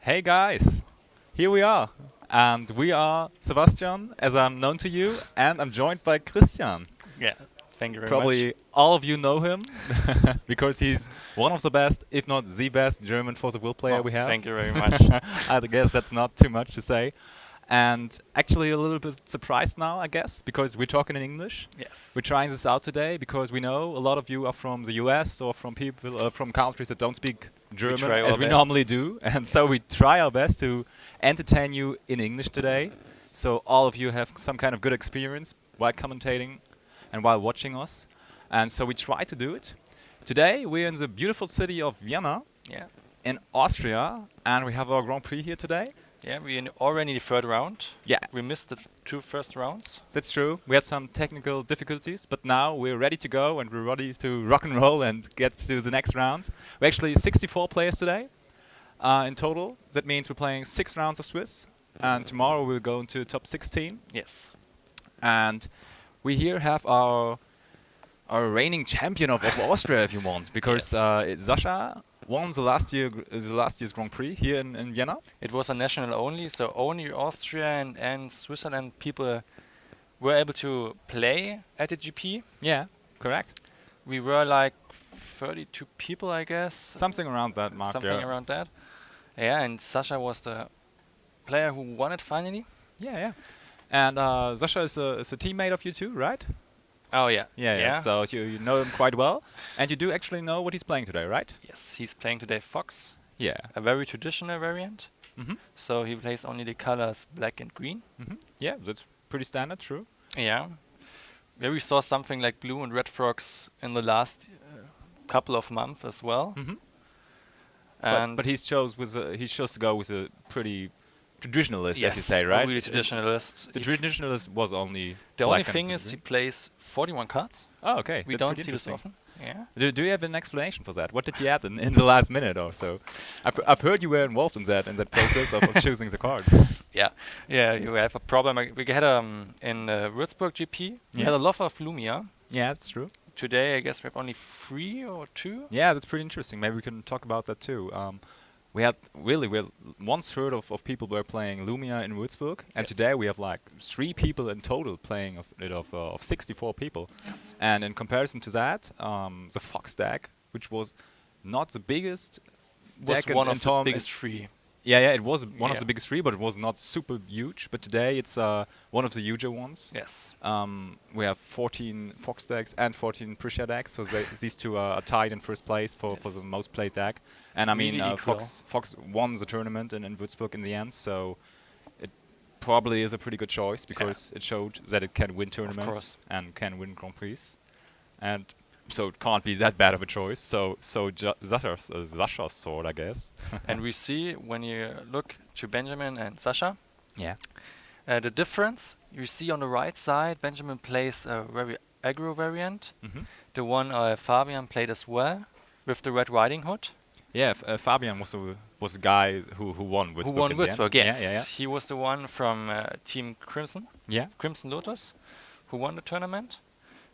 Hey guys, here we are, and we are Sebastian, as I'm known to you, and I'm joined by Christian. Yeah, thank you very Probably much. all of you know him, because he's one of the best, if not the best, German FoW player Oh, we have. thank you very much. I guess that's not too much to say. And actually a little bit surprised now, I guess, because we're talking in English. Yes. We're trying this out today because we know a lot of you are from the US or from people from countries that don't speak German try as our we best. normally do, and so we try our best to entertain you in English today, so all of you have some kind of good experience while commentating and while watching us, and so we try to do it. Today we're in the beautiful city of Vienna Yeah. in Austria, and we have our Grand Prix here today. Yeah, we already in the third round. Yeah, We missed the two first rounds. that's true. We had some technical difficulties, but now we're ready to go and we're ready to rock and roll and get to the next rounds. We're actually 64 players today in total. That means we're playing 6 rounds of Swiss, and tomorrow we'll go into top 16. Yes. And we here have our reigning champion of Austria, if you want, because Sascha won the last year's Grand Prix here in Vienna. It was a national only, so only Austria and Switzerland people were able to play at the GP. Yeah, correct. We were like 32 people, I guess. Something around that mark. Something yeah. around that. Yeah, and Sascha was the player who won it finally. Yeah, yeah. And Sascha is a teammate of you too, right? Oh, yeah. Yeah. So you know him quite well, and you do actually know what he's playing today, right? Yes, he's playing today Fox, Yeah. a very traditional variant. Mhm. So he plays only the colors black and green. Mhm. Yeah, that's pretty standard, true. Yeah. Where we saw something like blue and red frogs in the last couple of months as well. Mhm. And But he chose to go with a pretty traditionalist, yes, as you say, right? really traditionalist. The traditionalist was only. The only black and thing is he green. plays 41 cards. Oh, okay. We that's don't pretty see this interesting. often. Yeah. Do you have an explanation for that? What did you add in the last minute or so? I've heard you were involved in that process of choosing the card. Yeah, you have a problem. We had in Würzburg GP. We had a lot of Lumia. Yeah, that's true. Today, I guess we have only 3 or 2. Yeah, that's pretty interesting. Maybe we can talk about that too. We had 1/3 of people were playing Lumia in Würzburg, and Yes. today we have like 3 people in total playing of 64 people. Yes. And in comparison to that, the Fox deck, which was not the biggest Was deck one in of the Tom, biggest 3. yeah, it was one of Yeah. the biggest 3, but it was not super huge. But today it's one of the huger ones. Yes. We have 14 Fox decks and 14 Prussia decks, so these two are tied in first place for Yes. the most played deck. And I mean, Really equal. Fox won the tournament in Würzburg in the end, so it probably is a pretty good choice because it showed that it can win tournaments course. and can win Grand Prix, and so it can't be that bad of a choice. So Sascha's sword, I guess. And we see when you look to Benjamin and Sascha, Yeah. the difference you see on the right side. Benjamin plays a very aggro variant. Mhm. The one Fabian played as well with the Red Riding Hood. Yeah, Fabian was the guy who won Würzburg. Who won in the end. Würzburg? Yes. Yeah. He was the one from Team Crimson, Yeah. Crimson Lotus, who won the tournament.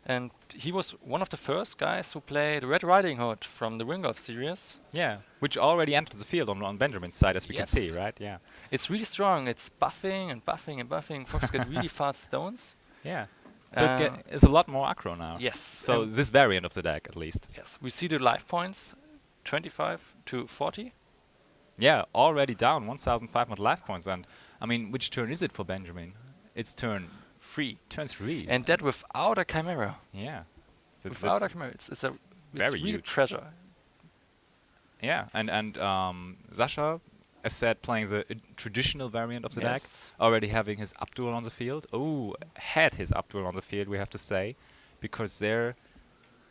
And he was one of the first guys who played Red Riding Hood from the Ring of series. Yeah, which already entered the field on Benjamin's side, as we can Yes. see, right? Yeah. It's really strong. It's buffing and buffing and buffing. Fox get really fast stones. Yeah. So Uh, it's a lot more aggro now. Yes. So and this variant of the deck, at least. yes, we see the life points, 25 to 40. Yeah, already down 1,500 life points, and I mean, which turn is it for Benjamin? It's turn 3. And that without a Chimera. Yeah. So Without that's a Chimera. It's very really huge. treasure. yeah, and Sascha, as said, playing the traditional variant of the deck, Yes. already having his Abdul on the field. Oh, had his Abdul on the field, we have to say, because there,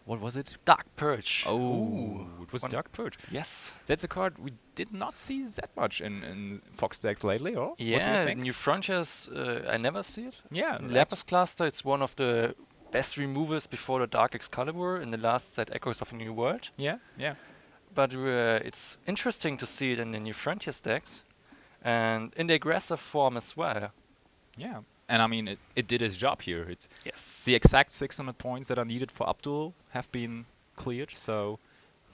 what was it? Dark Purge. Oh, Ooh. it was One- Dark Purge. Yes. That's a card we did not see that much in Fox decks lately, or? What do you Yeah, think? New Frontiers, I never see it. Yeah, In Lapis Cluster, it's one of the best removals before the Dark Excalibur in the last set Echoes of a New World. yeah. But it's interesting to see it in the New Frontiers decks and in the aggressive form as well. Yeah. And I mean, it did its job here. It's Yes. the exact 600 points that are needed for Abdul have been cleared, so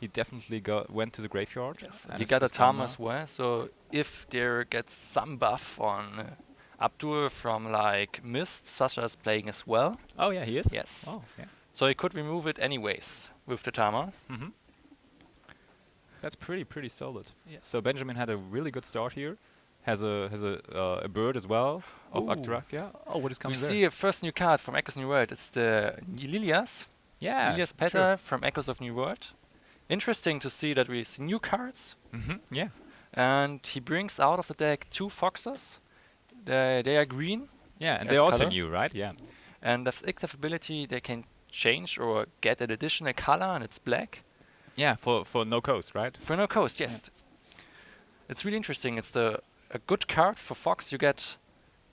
He definitely went to the graveyard. Yes, and he is- got a is gone Tam now. as well, so if there gets some buff on Abdul from like Mist, Sascha is playing as well. Oh yeah, he is. Yes. Oh yeah. So he could remove it anyways with the Tama. Mm-hmm. That's pretty solid. Yes. So Benjamin had a really good start here. Has a bird as well of Ooh. Aktarak. Yeah. Oh, what is We coming there? see a first new card from Echoes New World. It's the Lilias. Yeah. Lilias Petal from Echoes of New World. Interesting to see that we see new cards. Mm-hmm. Yeah. And he brings out of the deck 2 Foxes. They are green. Yeah, and As they're also color. new, right? Yeah. And with active ability, they can change or get an additional color, and it's black. Yeah, for no coast, right? For no coast, yes. It's really interesting. It's a good card for Fox. You get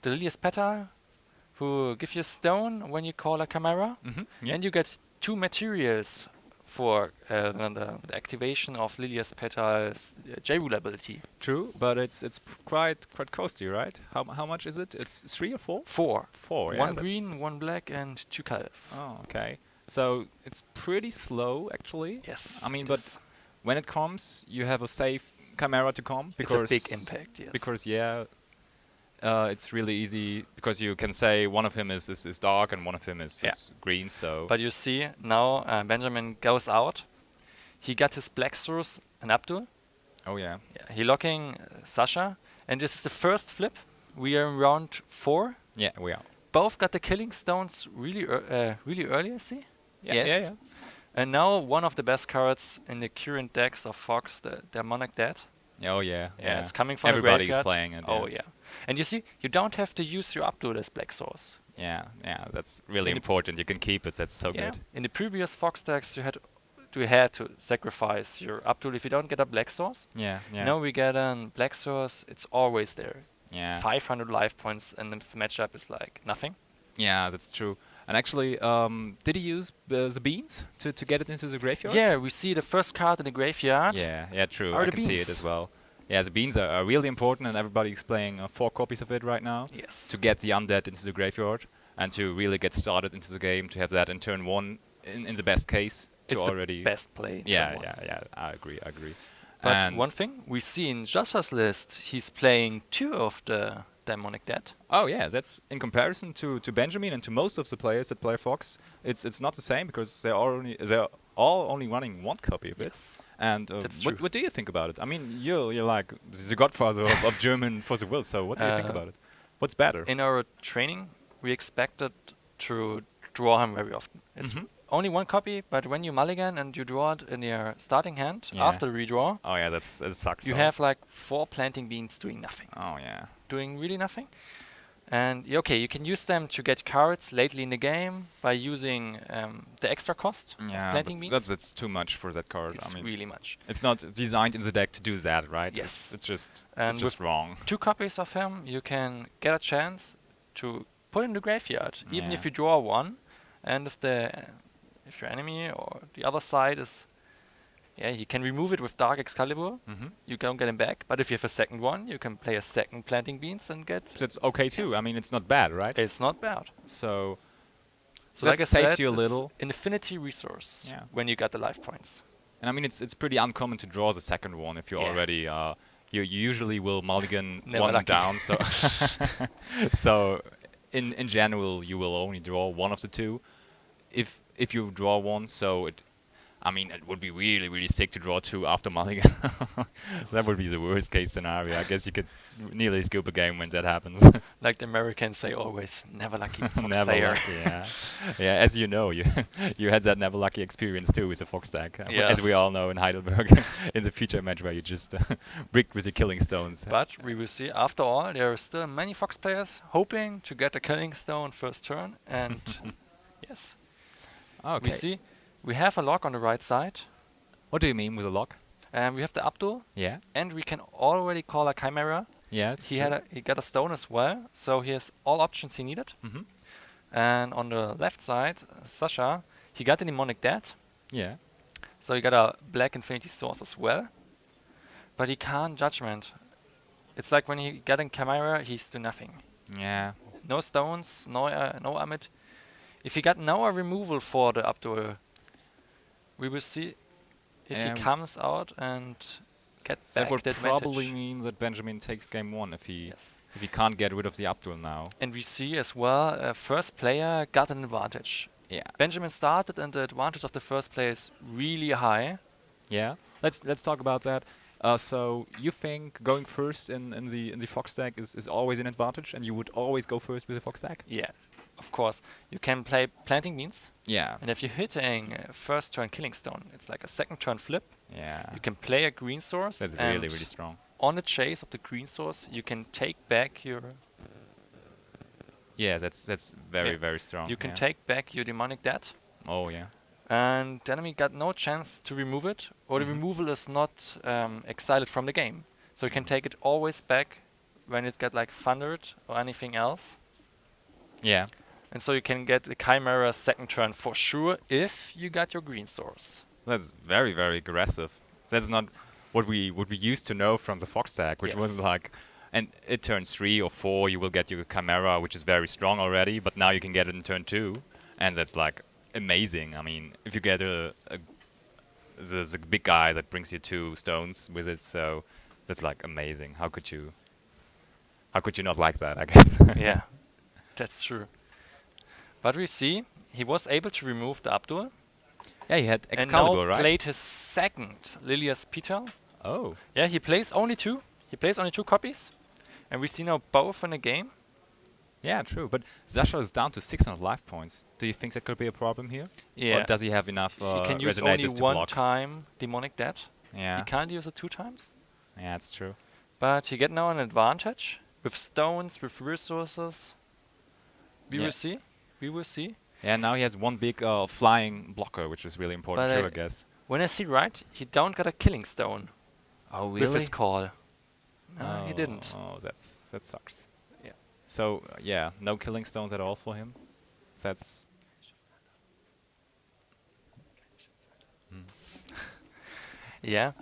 the Lilias Petal, who give you a stone when you call a Chimera. Mm-hmm. Yeah. And you get 2 materials for the activation of Lilias Petal's J-Rule ability. True, but it's quite coasty, right? How much is it? It's 3 or 4? 4. 4. Yeah, One that's- green, 1 black, and 2 colors. Oh, okay. So it's pretty slow, actually. Yes. I mean, it but is. when it comes, you have a safe Chimera to come It's a because big impact, yes. Because it's really easy because you can say one of him is dark and one of him is green. So But you see, now Benjamin goes out. He got his black source and Abdul. oh yeah, Yeah, he locking Sascha. And this is the first flip. We are in round 4. yeah, we are. Both got the killing stones really early, I see. Yeah, Yes. yeah. And now one of the best cards in the current decks of Fox, the Demonic Dead. Oh yeah, Yeah, it's coming from Everybody the is graveyard. playing it. Oh yeah. And you see, you don't have to use your Abdul as black source. Yeah, that's really In the important. You can keep it. That's so good. In the previous Fox decks, you had to sacrifice your Abdul if you don't get a black source. Yeah, yeah, Now we get a black source, it's always there. yeah. 500 life points, and this matchup is like nothing. Yeah, that's true. And actually, did he use the beans to get it into the graveyard? Yeah, we see the first card in the graveyard. Yeah, true. Are I the can see it beans. as well. Yeah, the beans are really important, and everybody's playing 4 copies of it right now Yes. to get the undead into the graveyard and to really get started into the game. To have that in turn 1, in the best case, to It's already. the best play. Yeah, turn one. yeah. I agree. But And one thing we see in Sascha's list, he's playing 2 of the Demonic Dead. oh yeah, that's in comparison to Benjamin and to most of the players that play Fox. It's not the same because they're all only running 1 copy of it. Yes. And That's true. what do you think about it? I mean, you're like the godfather of German for the will. So what do you think about it? What's better? In our training, we expected to draw him very often. It's Mhm. only 1 copy, but when you mulligan and you draw it in your starting hand Yeah. after the redraw, Oh yeah, that sucks. you so. have like 4 planting beans doing nothing. Oh yeah. Doing really nothing. And okay, you can use them to get cards lately in the game by using the extra cost of Yeah, planting beans. that's too much for that card. It's I mean, really much. it's not designed in the deck to do that, right? Yes. It's just And it's just wrong. 2 copies of him, you can get a chance to put in the graveyard, even Yeah. if you draw 1, and if your enemy or the other side is, he can remove it with Dark Excalibur. Mm-hmm. You don't get him back. But if you have a second one, you can play a second planting beans and get. That's okay too. Yes. I mean, it's not bad, right? It's not bad. So So that like I saves said, you a it's little. an affinity resource Yeah. when you got the life points. And I mean, it's pretty uncommon to draw the second one if you're Yeah. already. You usually will mulligan Never 1 lucky. down. So so in general, you will only draw 1 of the 2. If you draw 1, so it. I mean, it would be really sick to draw 2 after mulligan. That would be the worst case scenario. I guess you could nearly scoop a game when that happens. Like the Americans say always, never lucky Fox Never player. lucky, yeah. Yeah, as you know, you had that never lucky experience too with the Fox deck. As we Yes. all know in Heidelberg, in the feature match where you just bricked with your killing stones. But we will see. After all, there are still many Fox players hoping to get a killing stone first turn. And yes, Okay. we see we have a lock on the right side. What do you mean with a lock? And we have the Abdul, Yeah. and we can already call a Chimera. Yeah. He got a stone as well, so he has all options he needed. Mm-hmm. And on the left side, Sascha, he got a Demonic Dead, Yeah. so he got a Black Infinity Source as well. But he can't Judgment. It's like when he got a Chimera, he's do nothing. Yeah. No stones, no Amit. If he got now a removal for the Abdul, we will see if he comes out and gets that back would the probably advantage. mean that Benjamin takes game 1 if Yes. he can't get rid of the Abdul now. And we see as well, first player got an advantage. Yeah. Benjamin started, and the advantage of the first player is really high. Yeah. Let's talk about that. So you think going first in the Fox deck is always an advantage, and you would always go first with the Fox deck? Yeah, of course. You can play Planting Beans, Yeah. and if you're hitting first turn Killing Stone, it's like a second turn flip. Yeah. You can play a green source. That's and really strong. on the chase of the green source, you can take back your. Yeah, that's very strong. You can yeah. take back your demonic debt, Oh yeah. and the enemy got no chance to remove it, or the removal is not exiled from the game. So you can take it always back when it got like thundered or anything else. Yeah. And so you can get the Chimera second turn for sure if you got your green source. That's very aggressive. That's not what we used to know from the Fox deck, which was Yes. like, and it turns 3 or 4, you will get your Chimera, which is very strong already, but now you can get it in turn 2, and that's like amazing. I mean, if you get the big guy that brings you 2 stones with it, so that's like amazing. How could you not like that, I guess? Yeah, that's true. But we see he was able to remove the Abdul Yeah, he had and Excalibur, now right? played his second Lilia's Petal. Oh. Yeah, he plays only 2. He plays only 2 copies. And we see now both in the game. Yeah, true. But Sascha is down to 600 life points. Do you think that could be a problem here? Yeah. Or does he have enough He can use only resonators to one block? time Demonic Debt. Yeah. He can't use it 2 times. Yeah, that's true. But he get now an advantage with stones, with resources. We Yeah. will see. We will see. Yeah, now he has one big flying blocker, which is really important But too, I guess. When I see right, he don't got a killing stone Oh, with his call. No, Oh, he didn't. Oh, that sucks. Yeah. So yeah, no killing stones at all for him. That's. Yeah.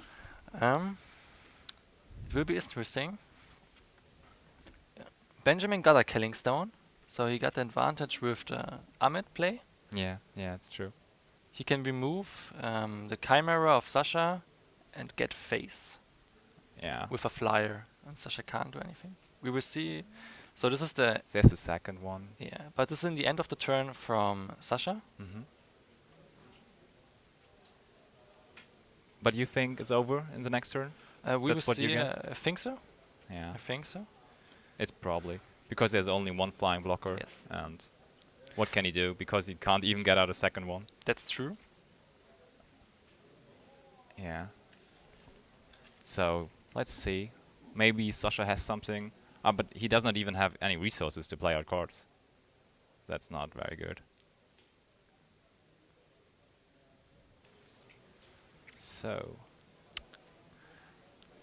It will be interesting. Benjamin got a killing stone, so he got the advantage with the Ahmed play. Yeah, it's true. He can remove the Chimera of Sascha and get face Yeah. with a flyer, and Sascha can't do anything. We will see. So this is the There's the second one. but this is in the end of the turn from Sascha. Mm-hmm. But you think it's over in the next turn? We will That's what you see. guess? I think so. Yeah. I think so. It's probably because there's only one flying blocker. Yes. And what can he do? Because he can't even get out a second one. That's true. Yeah. So let's see. Maybe Sascha has something. But he does not even have any resources to play out cards. That's not very good. So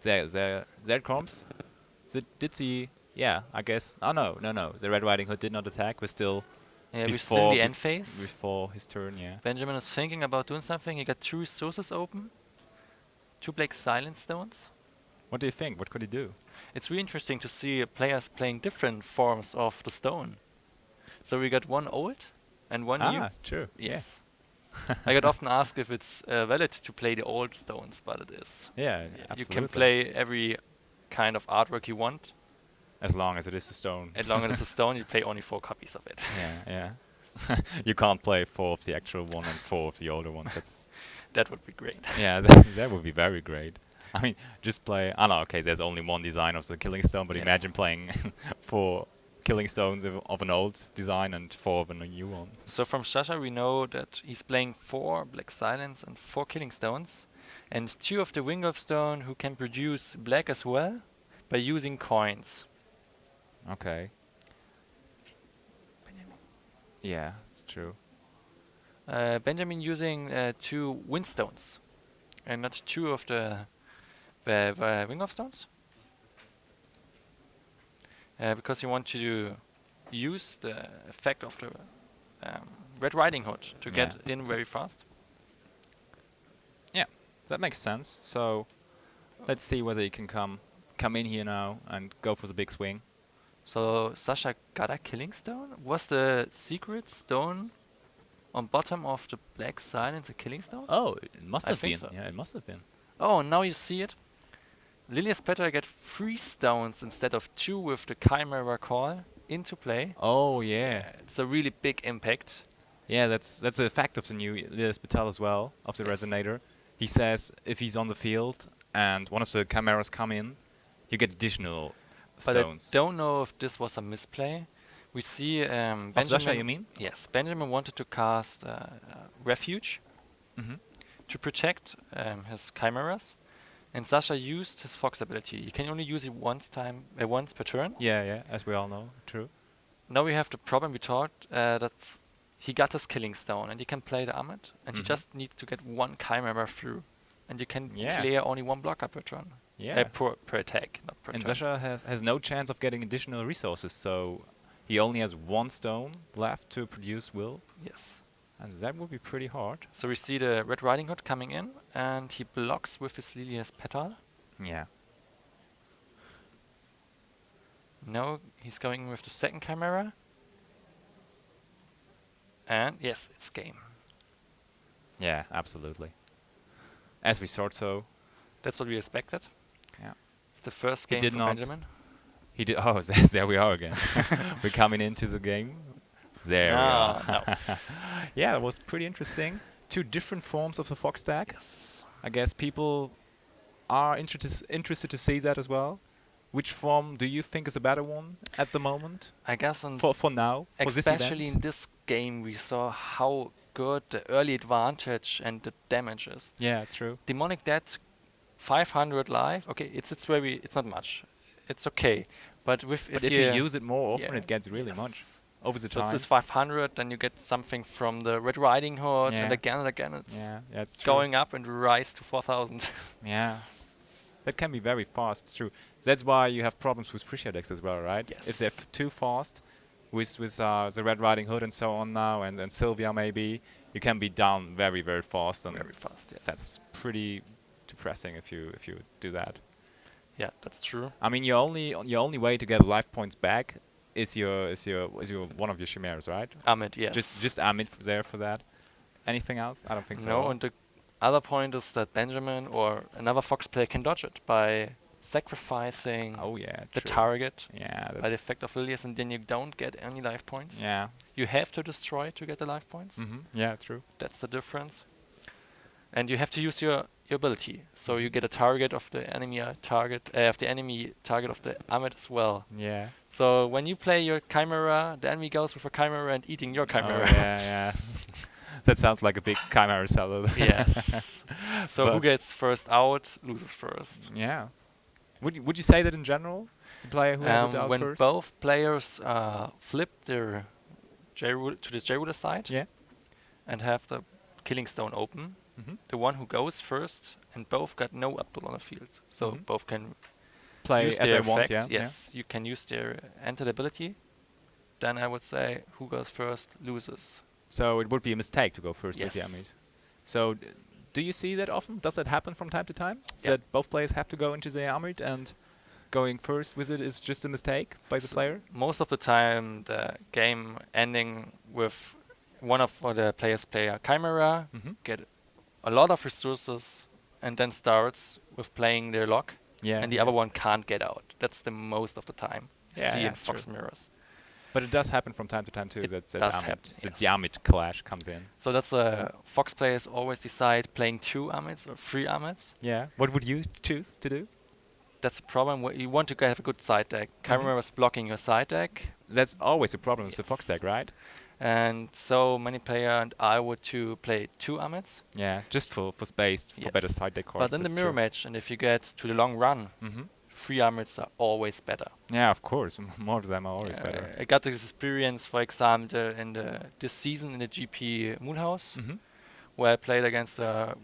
there comes. Did he? Yeah, I guess. Oh no. The Red Riding Hood did not attack. We're still Yeah, we're still in the end phase. before his turn. Yeah. Benjamin is thinking about doing something. He got 2 resources open. 2 black silent stones. What do you think? What could he do? It's really interesting to see players playing different forms of the stone. So we got one old and one new. True. Yes. I get often asked if it's valid to play the old stones, but it is. Yeah. You Absolutely. can play every kind of artwork you want. as long as it is a stone. As long as it's a stone, you play only 4 copies of it. Yeah. You can't play 4 of the actual one and 4 of the older ones. That's That would be great. yeah, that would be very great. I mean, just play. I know. Okay, there's only one design of the Killing Stone, but Yes. imagine playing 4 Killing Stones of an old design and 4 of a new one. So from Sascha we know that he's playing 4 Black Silence and 4 Killing Stones, and 2 of the Wing of Stone who can produce black as well by using coins. Okay. Yeah, it's true. Benjamin using 2 Windstones, and not 2 of the Wing of Stones. Because you want to use the effect of the Red Riding Hood to get in very fast. Yeah, that makes sense. So let's see whether he can come in here now and go for the big swing. So Sascha got a Killing Stone? Was the secret stone on bottom of the black silence a killing stone? Oh, it must I have think been. so. Yeah, it must have been. Oh, now you see it. Lilia's Petal get 3 stones instead of 2 with the Chimera Call into play. Oh yeah. It's a really big impact. Yeah, that's the effect of the new Lias Patel as well, of the Yes. Resonator. He says if he's on the field and one of the chimeras come in, you get additional But stones. I don't know if this was a misplay. We see Of Benjamin. Sascha, you mean? Yes, Benjamin wanted to cast Refuge Mm-hmm. to protect his chimeras, and Sascha used his Fox ability. You can only use it once per turn. Yeah, yeah, as we all know, true. Now we have the problem we thought that he got his killing stone and he can play the Amit, and he Mhm. just needs to get 1 chimera through, and you can Yeah. clear only 1 blocker per turn. Yeah. Per attack, not per And turn. Sascha has no chance of getting additional resources, so he only has 1 stone left to produce will, Yes. and that would be pretty hard. So we see the Red Riding Hood coming in, and he blocks with his Lilia's Petal. Yeah. Now he's going with the second chimera. And yes, it's game. Yeah, absolutely. As we thought so. That's what we expected. Yeah. It's the first He game did for not. Benjamin. He did. Oh, there we are again. We're coming into the game. There we Ah, are. Yeah, it was pretty interesting. 2 different forms of the Fox deck. Yes. I guess people are interested to see that as well. Which form do you think is a better one at the moment? I guess on For now, for this especially event? in this game we saw how good the early advantage and the damage is. Yeah, true. Demonic Death 500 life. Okay, it's not much. It's okay. But But if you use it more often, yeah, it gets really yes. much over the So time. it's this 500, then you get something from the Red Riding Hood, Yeah. and again it's Yeah, that's true. going up and rise to 4,000. Yeah. That can be very fast, it's true. That's why you have problems with Prussia decks as well, right? If they're Yes. too fast, with the Red Riding Hood and so on now, and Sylvia maybe, you can be down very, very fast. And Very fast, yes. That's pretty depressing if you do that. Yeah, that's true. I mean, your only way to get life points back is your one of your chimeras, right? Amit, yes. Just Amit there for that. Anything else? I don't think so. No, and the other point is that Benjamin or another Fox player can dodge it by sacrificing Oh yeah, the true. target Yeah, by the that's effect of Lilias, and then you don't get any life points. yeah. You have to destroy to get the life points. Yeah, true. That's the difference. And you have to use your ability. So you get a target of the enemy target of the Amit as well. Yeah. So when you play your Chimera, the enemy goes with a Chimera and eating your Chimera. Oh, yeah, yeah. That sounds like a big chimera seller. Yes. So who But- gets first out loses first. Yeah. Would you say that in general? The player who has it out When first? both players flip their to the J-Ruler side Yeah. and have the killing stone open, Mm-hmm. the one who goes first and both got no Abdul on the field. So Mhm. both can Play use as their they want, effect. yeah. Yes, you can use their entered ability. Then I would say who goes first loses. So it would be a mistake to go first with the Yes. Amit. So do you see that often? Does that happen from time to time? Yeah. That both players have to go into the Amit and going first with it is just a mistake by the So player? Most of the time, the game ending with one of the players play a Chimera, Mm-hmm. get a lot of resources, and then starts with playing their lock, Yeah. and the other one can't get out. That's the most of the time you Yeah, see yeah, in Fox true. Mirrors. But it does happen from time to time too. It That does Amit, happen, that yes. the Amit clash comes in. So that's Fox players always decide playing 2 Amits or 3 Amits. Yeah. What would you choose to do? That's a problem. You want to have a good side deck. Mhm. Chimera is blocking your side deck, That's always a problem with the Fox Yes. deck, right? and so many players and I would to play 2 Amits. Yeah, just for space, for better Yes. side deck cards. But in the mirror match, and if you get to the long run, Mm-hmm. 3 Amits are always better. Yeah, of course. More of them are always Yeah, better. I got this experience, for example, in this season in the GP Moonhouse, Mm-hmm. where I played against a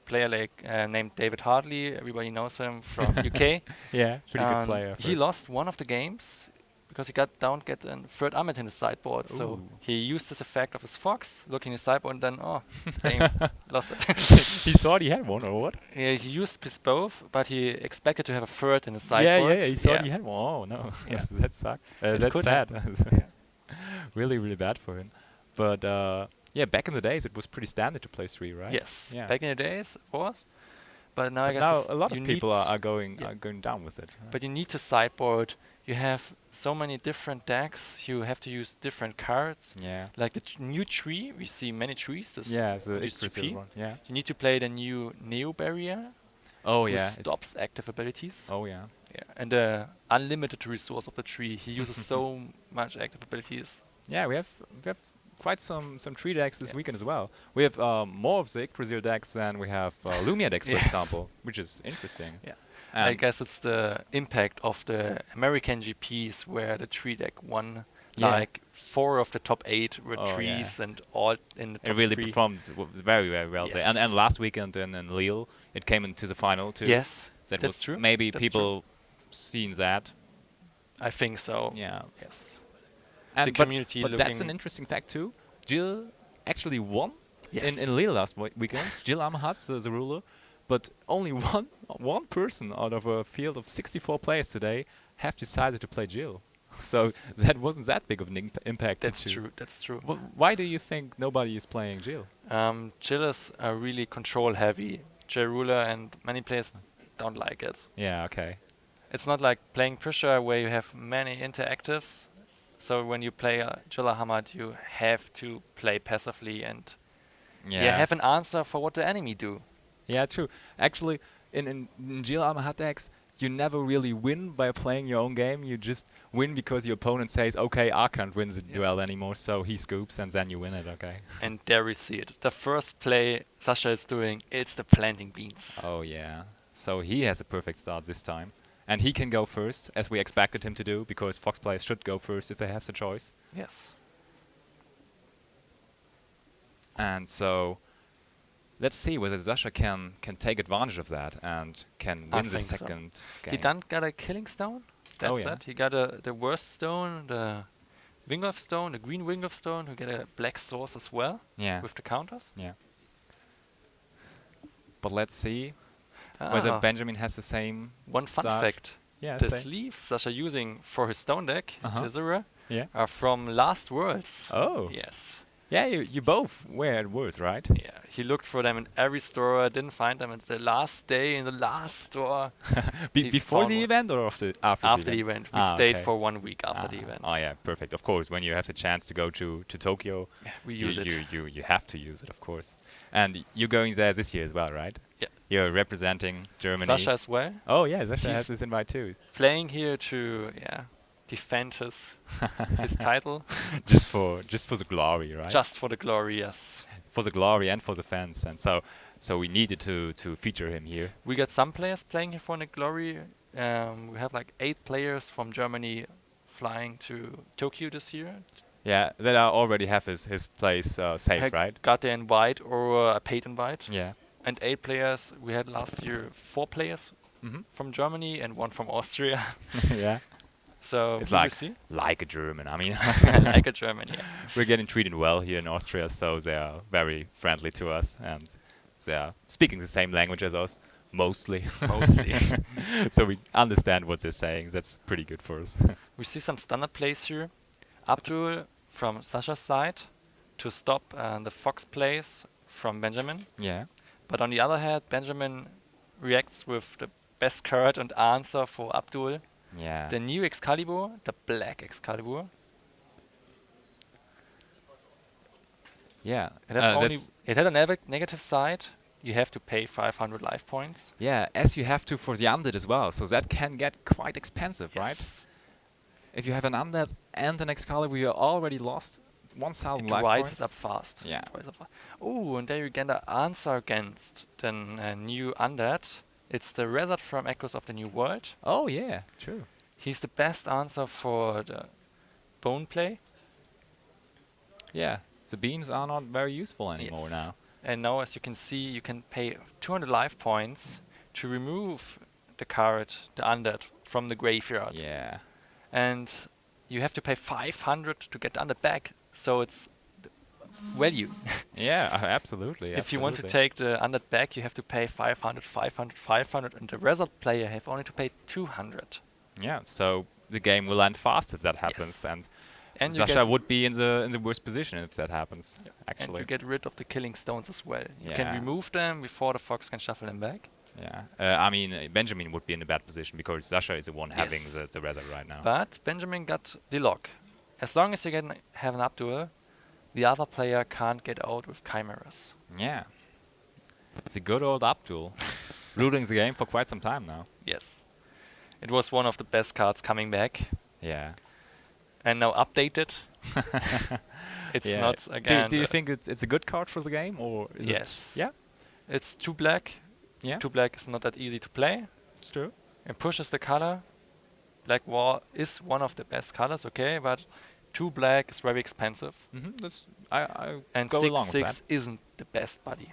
player named David Hartley. Everybody knows him from UK. Yeah, pretty good And player. He lost one of the games because he don't get a third Amit in the sideboard. So Ooh. he used this effect of his Fox, looking in the sideboard, and then, damn, lost it. He thought he had one, or what? Yeah, he used his both, but he expected to have a third in the Yeah, sideboard. yeah, he thought he had one. Oh, no. Yeah. That sucked. It That's could sad. Yeah. Really, really bad for him. But Yeah, back in the days it was pretty standard to play 3, right? Yes, Yeah. back in the days it was, but now I But guess now it's a lot you of people need- are going yeah. are going down with it. Right? But you need to sideboard. You have so many different decks. You have to use different cards. Yeah. Like the new tree, we see many trees. This Yeah, it's a this exclusive GP. one. Yeah. You need to play the new Neo barrier, Oh who yeah. it's- stops active abilities. Oh yeah. Yeah, and the unlimited resource of the tree. He uses so much active abilities. Yeah, we have quite some tree decks this weekend as Yes. well. We have more of the Yggdrasil decks than we have Lumia decks, for Yeah. example, which is interesting. Yeah. I And guess it's the impact of the American GPs where the tree deck won. Yeah. Like 4 of the top 8 were Oh, yeah. trees, and all in the top it really 3. performed very well. there. And Yes. last weekend in Lille, it came into the final too. Yes, that that's was true. Maybe That's people seen that. I think so. Yeah. Yes. And The but- community But that's an looking- interesting fact too. Jill actually won Yes. in Lille last weekend. Jill Amahat, the ruler, but only one person out of a field of 64 players today have decided to play Jill. So that wasn't that big of an impact. That's to- true. That's true. Why do you think nobody is playing Jill? Jill is really control heavy. J ruler and many players don't like it. Yeah, okay. It's not like playing Pressure where you have many interactives. So when you play Jill or Hamad, you have to play passively and Yeah. have an answer for what the enemy do. Yeah, true. Actually, in Jill Amahat decks, you never really win by playing your own game. You just win because your opponent says, okay, I can't win the Yes. duel anymore, so he scoops and then you win it, okay? And there we see it. The first play Sascha is doing, it's the planting beans. Oh, yeah. So he has a perfect start this time. And he can go first, as we expected him to do, because Fox players should go first if they have the choice. Yes. And so let's see whether Sascha can take advantage of that and can I win the think so. second game. He done got a killing stone. That's Oh, yeah. it. He got the worst stone, the wing of stone, the green wing of stone, who get a black source as well Yeah. with the counters. Yeah. But let's see whether Ah, Benjamin has the same. one fun start. fact. Yeah, The same. sleeves Sascha using for his stone deck, Uh-huh. Tizera, Yeah. are from last Worlds. Oh. Yes. Yeah, you both were at Worlds, right? Yeah. He looked for them in every store, didn't find them at the last day in the last store. He Before found the one. event or after After the event. We Ah, stayed okay. for 1 week after the Ah, event. Oh yeah, perfect. Of course, when you have the chance to go to Tokyo, Yeah, we you, use it. you have to use it, of course. And you're going there this year as well, right? Yeah. You're representing Germany. Sascha as well. Oh yeah, Sascha He's- has this invite too. Playing here to defend his title just for the glory, right? just for the glory. Yes. for the glory and for the fans, and so we needed to feature him here. We got some players playing here for the glory. We have like 8 players from Germany flying to Tokyo this year. Yeah, that already have his place safe, Had right? Got the invite or a paid invite. Yeah. And 8 players. We had last year 4 players Mhm. from Germany and 1 from Austria. Yeah. So It's we will like see. like a German. I mean, Like a German, yeah. we're getting treated well here in Austria, so they are very friendly to us, and they are speaking the same language as us, mostly. Mostly. So we understand what they're saying. That's pretty good for us. We see some standard plays here. Abdul from Sascha's side to stop the Fox plays from Benjamin. Yeah. But on the other hand, Benjamin reacts with the best card and answer for Abdul. Yeah. The new Excalibur, the black Excalibur. Yeah. It had, only, that's- it had a negative side. You have to pay 500 life points. yeah, as you have to for the undead as well, so that can get quite expensive, right? Yes. If you have an undead and an Excalibur, you already lost 1,000 It life rises points. up fast. Yeah. Oh, and there you get the answer against the new undead. It's the Resort from Echoes of the New World. Oh yeah, true. He's the best answer for the bone play. Yeah, the beans are not very useful anymore Yes. now. And now, as you can see, you can pay 200 life points to remove the card, the undead, from the graveyard. Yeah. And you have to pay 500 to get the undead back. So it's value. Yeah, absolutely. If you want to absolutely. take the undead back, you have to pay 500, 500, 500, and the result player have only to pay 200. Yeah, so the game will end fast if that happens, Yes. and And you Sasha get would be in the worst position if that happens. and Actually. you get rid of the killing stones as well. You Yeah. can remove them before the fox can shuffle them back. Yeah. I mean, Benjamin would be in a bad position because Sasha is the one having Yes. the result right now. But Benjamin got the lock. As long as you can have an up duel, the other player can't get out with chimeras. Yeah. It's a good old Abdul. Ruling the game for quite some time now. Yes. It was one of the best cards coming back. Yeah. And now updated. It's Yeah. not again. Do you think it's a good card for the game, or is Yes. it? Yeah. It's 2 black. Yeah. 2 black is not that easy to play. It's true. It pushes the color. Black war is one of the best colors, okay, but 2 black is very expensive. That's I And go along with 6/6 isn't the best buddy.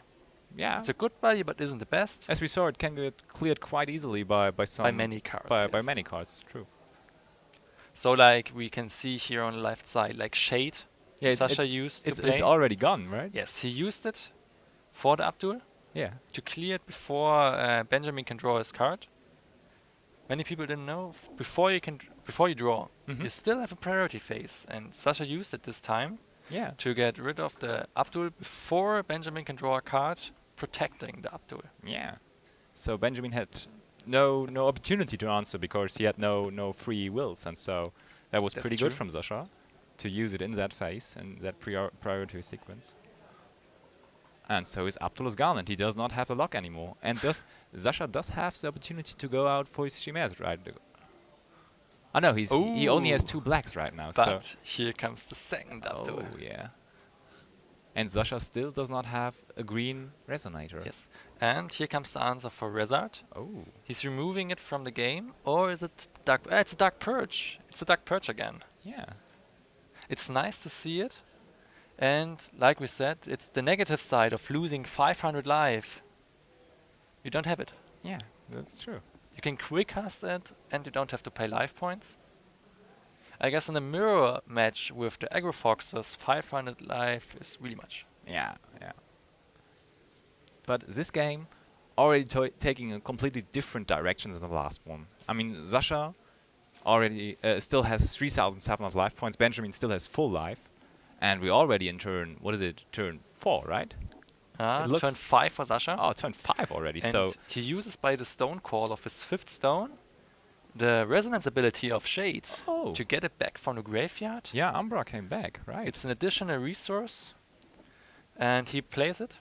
yeah. It's a good buddy, but isn't the best. As we saw, it can get cleared quite easily by some By many cards. by yes. many cards. True. So like we can see here on the left side, like Shade, Yeah, Sasha used to it's play. already gone, right? Yes, he used it for the Abdul Yeah. to clear it before Benjamin can draw his card. Many people didn't know. Before you draw, you still have a priority phase, and Sasha used it this time Yeah. to get rid of the Abdul before Benjamin can draw a card, protecting the Abdul. Yeah. So Benjamin had no opportunity to answer because he had no free wills, and so that was That's pretty true. good from Sasha to use it in that phase and that priority sequence. And so his Abdul is gone, and he does not have the lock anymore. And Sasha does have the opportunity to go out for his chimeras, right? Oh no, he only has Ooh. 2 blacks right now. But here comes the second so Abdul. yeah. And Sasha still does not have a green resonator. Yes. And here comes the answer for Rezard. Oh. He's removing it from the game, or is it Dark? It's a Dark Purge. It's a Dark Purge again. Yeah. It's nice to see it, and like we said, it's the negative side of losing 500 life. You don't have it. Yeah, that's true. You can quick cast it, and you don't have to pay life points. I guess in a mirror match with the aggro foxes, 500 life is really much. Yeah, yeah. But this game already taking a completely different direction than the last one. I mean, Sasha already still has 3,700 life points. Benjamin still has full life. And we already in turn, what is it, turn 4, right? It looks Turn 5 for Sasha. Oh, turn 5 already. And So he uses by the stone call of his 5th stone the resonance ability of Shade Oh. to get it back from the graveyard. yeah, Umbra came back, right? It's an additional resource, and he plays it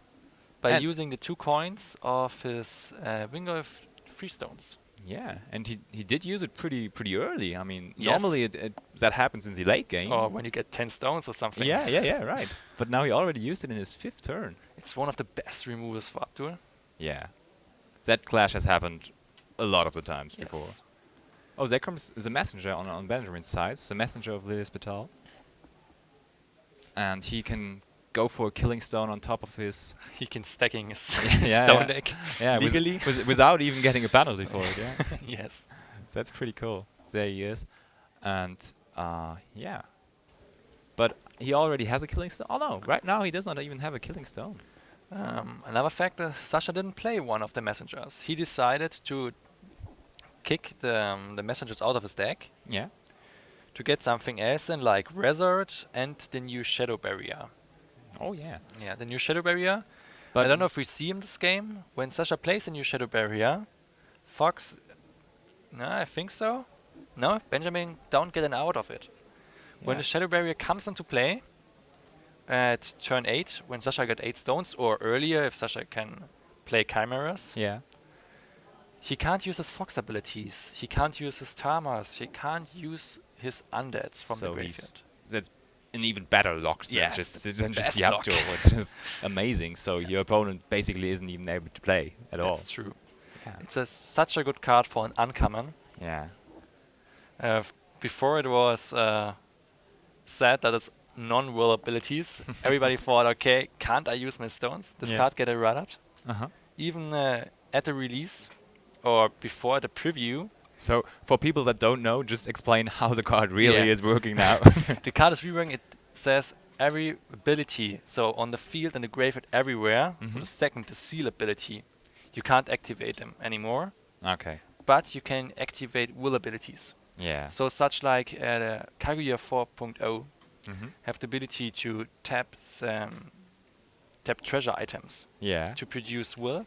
by And using the 2 coins of his Wingolf Freestones. yeah, and he did use it pretty early. I mean, Yes. normally that happens in the late game. Or when you get 10 stones or something. Yeah, right. But now he already used it in his 5th turn. It's one of the best removals for Abdul. Yeah. That clash has happened a lot of the times before. Yes. Oh, there comes the messenger on Benjamin's side, the messenger of Lilius Batal. And he can go for a killing stone on top of his He can stacking his Yeah, stone yeah. deck yeah legally. without even getting a penalty for it. Yeah, Yes. that's pretty cool. There he is, and yeah. But he already has a killing stone. Oh no! Right now he does not even have a killing stone. Another factor, Sasha didn't play one of the messengers. He decided to kick the messengers out of his deck Yeah. to get something else in, like Resort and the new Shadow Barrier. Oh yeah. Yeah, the new Shadow Barrier. But I don't know if we see in this game. When Sasha plays a new Shadow Barrier, Fox... No, I think so. No, Benjamin don't get an out of it. When Yeah. the Shadow Barrier comes into play at turn 8, when Sasha got 8 stones, or earlier if Sasha can play Chimeras, Yeah. he can't use his Fox abilities, he can't use his Tamas, he can't use his Undeads from the So graveyard. that's an even better lock than Yeah, just it's than the just the best lock. Abdul. It's just amazing. So your opponent basically isn't even able to play at all. That's true. Yeah. It's such a good card for an uncommon. Yeah. Before it was said that it's non-will abilities. Everybody thought, okay, can't I use my stones? This Yeah. card get errated. Uh-huh. Even at the release or before the preview, So for people that don't know, just explain how the card really Yeah. is working now. the card is reworking. It says every ability, so on the field and the graveyard everywhere, so Mhm. the second, the seal ability, you can't activate them anymore, Okay. but you can activate will abilities. Yeah. So such like the Kaguya 4.0 Mm-hmm. have the ability to tap treasure items Yeah. to produce will.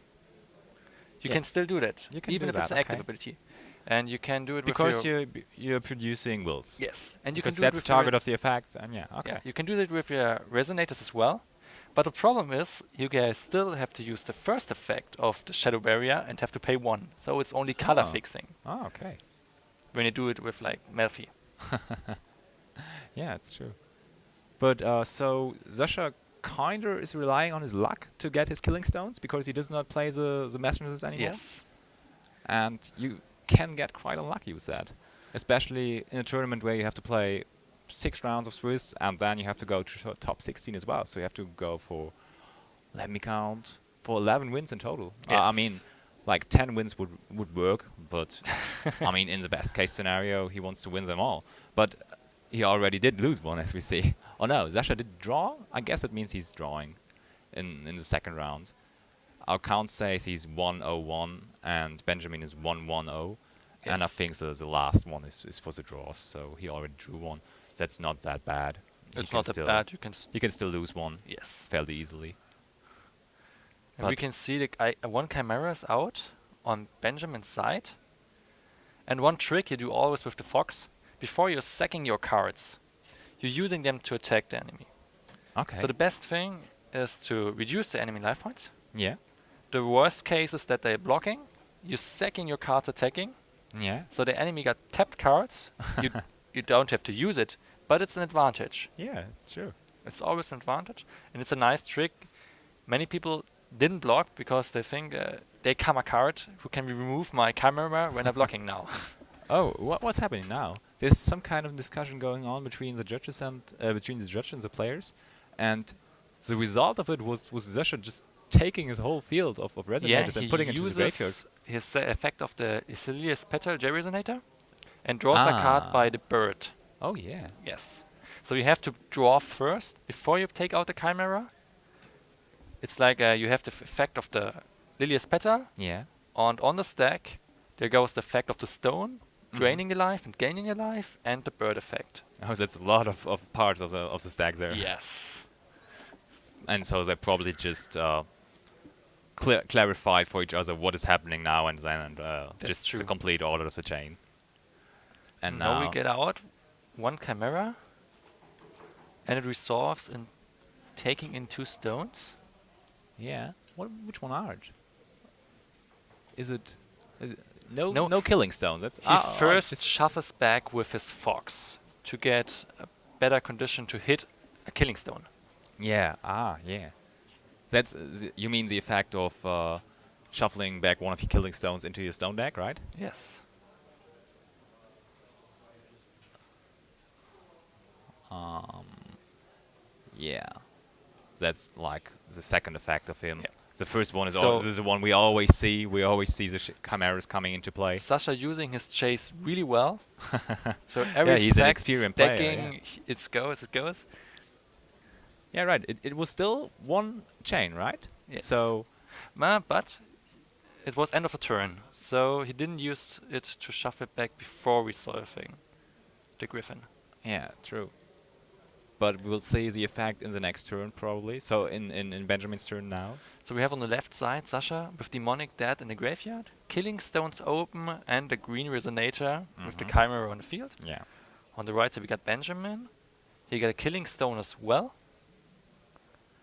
You Yeah. can still do that, You can even do if it's that, an active okay. ability. And you can do it Because with your you're producing wills. yes, and you can Because do it that's the with your target of the effect, and yeah, okay. yeah, you can do that with your resonators as well. But the problem is, you guys still have to use the first effect of the shadow barrier and have to pay 1. So it's only color Oh. fixing Oh, okay. when you do it with like Melfi. Yeah, it's true. But so Sascha kinda is relying on his luck to get his killing stones because he does not play the messengers anymore. Yes. And you can get quite unlucky with that, especially in a tournament where you have to play 6 rounds of Swiss and then you have to go to top 16 as well. So you have to go for, let me count, for 11 wins in total. I Yes. mean, like 10 wins would work, but I mean, in the best case scenario, he wants to win them all. But he already did lose one, as we see. Oh no, Sascha did draw? I guess it means he's drawing in the second round. Our count says he's 1-0-1 and Benjamin is 1-1-0. And I Yes. think the last one is for the draws, so he already drew one. That's not that bad. He It's can not that still- bad. You can You can still lose one yes. fairly easily. And we But- can see the one chimera is out on Benjamin's side. And one trick you do always with the fox, before you're sacking your cards, you're using them to attack the enemy. Okay. So the best thing is to reduce the enemy life points. yeah. The worst case is that they're blocking, you're sacking your cards attacking, Yeah. so the enemy got tapped cards, you don't have to use it, but it's an advantage. Yeah, it's true. It's always an advantage, and it's a nice trick. Many people didn't block because they think they come a card who can remove my camera when I'm blocking now. Oh, what's happening now? There's some kind of discussion going on between the judges and the players, and the result of it was Sascha just taking his whole field of resonators and putting it into the graveyard. uses his effect of the Isilius Petal J resonator and draws a card by the bird. Oh yeah. Yes. So you have to draw first before you take out the chimera. It's like you have the effect of the Lilius Petal, Yeah. and on the stack there goes the effect of the stone, draining a life and gaining a life, and the bird effect. Oh, that's a lot of parts of the stack there. Yes. And so they probably just clarified for each other what is happening now and then, and just true. the complete order of the chain. And Now we get out one chimera, and it resolves in taking in 2 stones. yeah. Which one are it? Is it no No. killing stone? That's He first shuffles back with his fox to get a better condition to hit a killing stone. yeah. Yeah. That's you mean the effect of shuffling back one of your killing stones into your stone deck, right? Yes. Yeah. That's like the second effect of him. Yeah. The first one is So- this is the one we always see. We always see the chimeras coming into play. Sascha using his chase really well. So every Yeah, he's an effect experienced player, stacking, yeah. it goes. Yeah, right. It was still one chain, right? Yes. So But it was end of the turn, so he didn't use it to shuffle it back before resolving the griffin. yeah, true. But we'll see the effect in the next turn probably. So in Benjamin's turn now. So we have on the left side Sascha with Demonic Dead in the graveyard, Killing Stones open, and a green resonator with the chimera on the field. Yeah. On the right side we got Benjamin. He got a Killing Stone as well.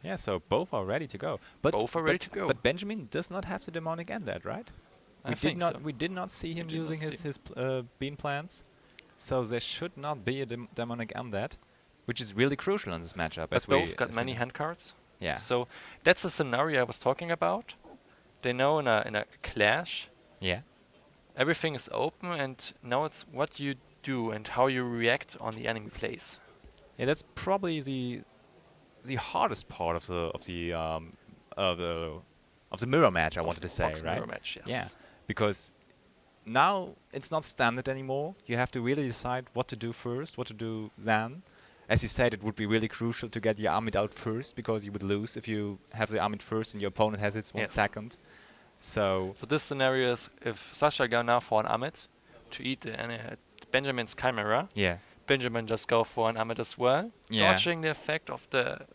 Yeah, so both are ready to go. But Both are ready to go. But Benjamin does not have the demonic end that, right? I think so. We did not see him did not using see. his bean plants, so there should not be a demonic undead, which is really crucial in this matchup. But both got many hand cards. Yeah. So that's the scenario I was talking about. They know in a clash, Yeah. everything is open, and now it's what you do and how you react on the enemy plays. Yeah, that's probably the hardest part of the mirror match. I wanted to say, Fox right? mirror match, yes. Yeah, because now it's not standard anymore. You have to really decide what to do first, what to do then. As you said, it would be really crucial to get your Amit out first, because you would lose if you have the Amit first and your opponent has its 1 Yes. second. So So this scenario is if Sascha go now for an Amit to eat the Benjamin's Chimera, Yeah. Benjamin just go for an Amit as well, Yeah. dodging the effect of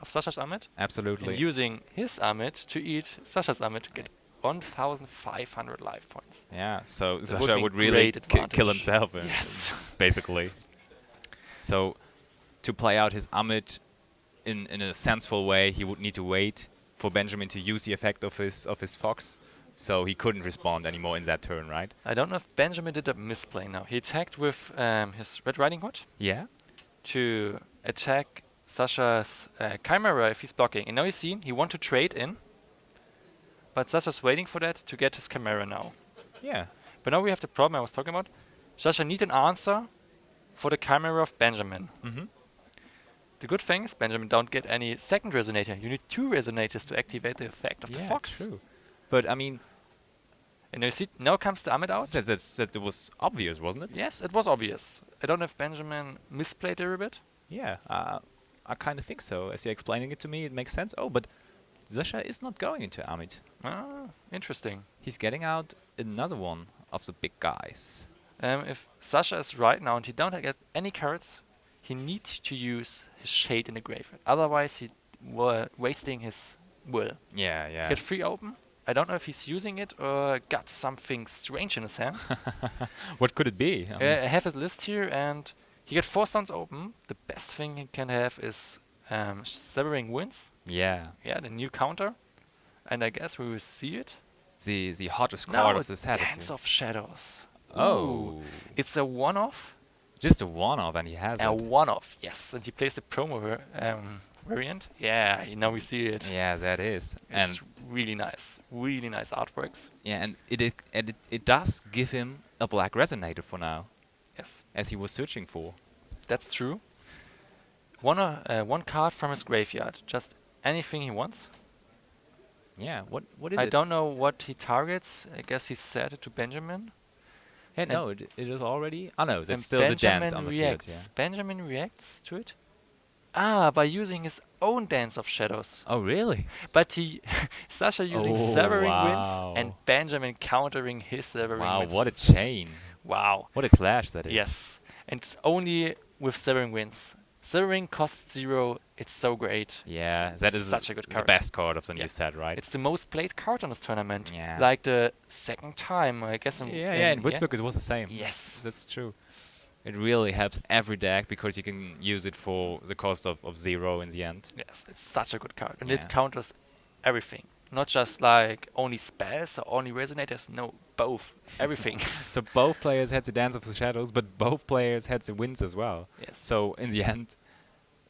Sasha's Amit, Absolutely. and using his Amit to eat Sasha's Amit to get 1,500 life points. Yeah. So That Sasha be would really great kill advantage. himself. Yes. Basically. So to play out his Amit in a sensible way, he would need to wait for Benjamin to use the effect of his fox. So he couldn't respond anymore in that turn, right? I don't know if Benjamin did a misplay now. He attacked with his Red Riding Hood Yeah. to attack Sasha's Chimera if he's blocking. And now he's seen, he want to trade in, but Sasha's waiting for that to get his Chimera now. Yeah. But now we have the problem I was talking about. Sasha need an answer for the Chimera of Benjamin. Mm-hmm. The good thing is Benjamin don't get any second resonator. You need 2 resonators to activate the effect of the fox. True. But I mean, And you see, now comes the Amit out. that was obvious, wasn't it? Yes, it was obvious. I don't know if Benjamin misplayed there a bit. Yeah. I kind of think so. As you're explaining it to me, it makes sense. Oh, but Sasha is not going into Amit. Ah, interesting. He's getting out another one of the big guys. If Sasha is right now and he don't get any cards, he needs to use his shade in the graveyard. Otherwise, he wasting his will. Yeah, yeah. Get 3 open. I don't know if he's using it or got something strange in his hand. What could it be? I mean, I have his list here, and he get 4 stones open. The best thing he can have is Severing Winds. yeah. Yeah, the new counter. And I guess we will see it. The hottest Now card of the set. Dance of Shadows. Oh. Ooh. It's a one-off. Just a one-off, and he has A it. one-off, yes. And he plays the promo variant. Yeah, now we see it. Yeah, that is. And It's really nice. Really nice artworks. yeah, and it does give him a black resonator for now, Yes, as he was searching for. that's true. One card from his graveyard. Just anything he wants. Yeah. What is I it? don't know what he targets. I guess he set it to Benjamin. Yeah, no, it is already. Oh no, And that's still the dance on the reacts. field. Yeah. Benjamin reacts to it. Ah, by using his own Dance of Shadows. Oh really? But Sasha using Oh, Severing wow. Winds and Benjamin countering his Severing Wow, Winds. what a with his- chain! Wow. What a clash that is. Yes. And it's only with Severing Winds. Severing costs 0. It's so great. Yeah, It's that is such a good the card. best card of the Yeah. new set, right? It's the most played card on this tournament. Yeah. Like the second time, I guess. Yeah, in Würzburg it was the same. Yes. That's true. It really helps every deck because you can use it for the cost of 0 in the end. Yes, it's such a good card. And Yeah. it counters everything. Not just like only spells or only resonators. No, both. Everything. So both players had the Dance of the Shadows, but both players had the Winds as well. Yes. So in the end,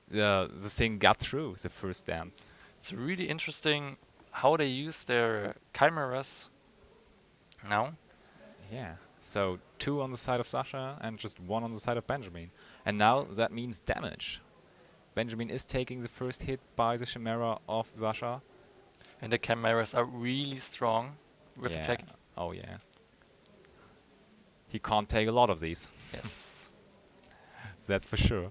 the thing got through the first dance. It's really interesting how they use their chimeras now. Yeah. So 2 on the side of Sasha and just 1 on the side of Benjamin. And now that means damage. Benjamin is taking the first hit by the Chimera of Sasha. And the chimeras are really strong with Yeah. attacking. Oh yeah. He can't take a lot of these. Yes. That's for sure.